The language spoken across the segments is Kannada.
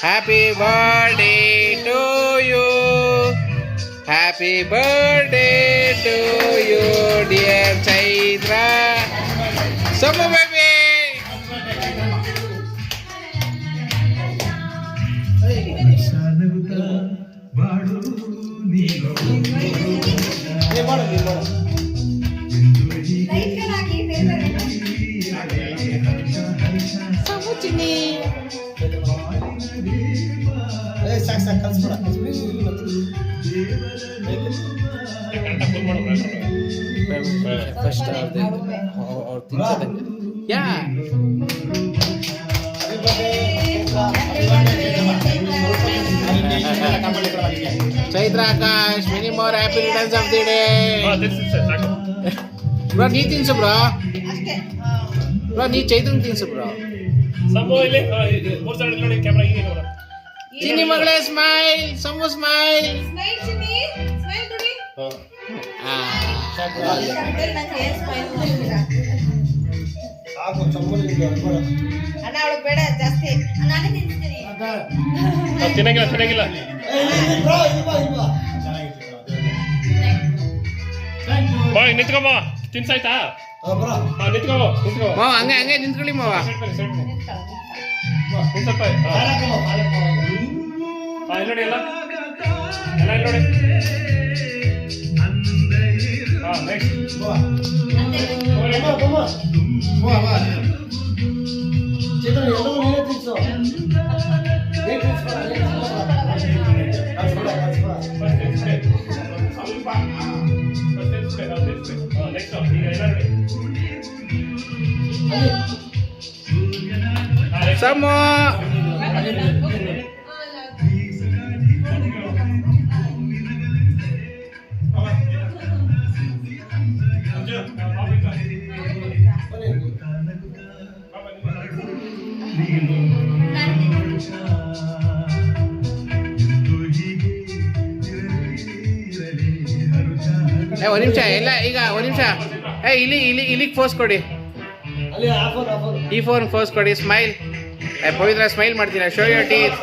Happy birthday to you, happy birthday to you dear Chaitra. ಸಮು ಬೇಬಿ ಫಸ್ಟ್ ಅವ್ರು ತಿನ್ಸೋದಂಗೆ ಯಾ Chaitra Akash many more happy returns of the day. Bro ನೀ ತಿನ್ಸು ಬ್ರೋ, ನೀ ಚೈತ್ರನ್ ತಿನ್ಸು ಬ್ರೋ. ಚಿನ್ನಿ ಮಗಳೇ ಸ್ಮೈಲ್, ಸಂಬು ಸ್ಮೈಲ್. ಬೇಡ ಜಾಸ್ತಿ ಚೆನ್ನಾಗಿಲ್ಲ ನಿಂತ್ಕೊಮ್ಮ ತಿನ್ಸಾಯ್ತಾ ನಿಂತ್ಕೋ ಮಾವ ಹಂಗೆ ನಿಂತ್ಕೊಳ್ಳಿ ಮಾವ. ಸ್ವಲ್ಪ ನೋಡಿ ಎಲ್ಲ ನೋಡಿ. ಸಮು ಒಂದು ನಿಮಿಷ ಎಲ್ಲ ಈಗ ಒಂದು ನಿಮಿಷ. ಇಲ್ಲಿಗೆ ಫೋಸ್ ಕೊಡಿ, ಈ ಫೋನ್ ಫೋಸ್ ಕೊಡಿ. ಸ್ಮೈಲ್ ಪವಿತ್ರ ಸ್ಮೈಲ್ ಮಾಡ್ತೀರಾ? Show your teeth.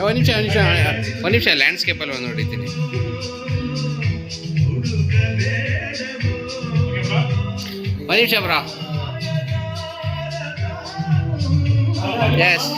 ಒಂದು ನಿಮಿಷ ಲ್ಯಾಂಡ್ಸ್ಕೇಪಲ್ಲಿ ಒಂದು ನೋಡಿದ್ದೀನಿ. ಒಂದು ನಿಮಿಷ ಬ್ರೋ. ಎಸ್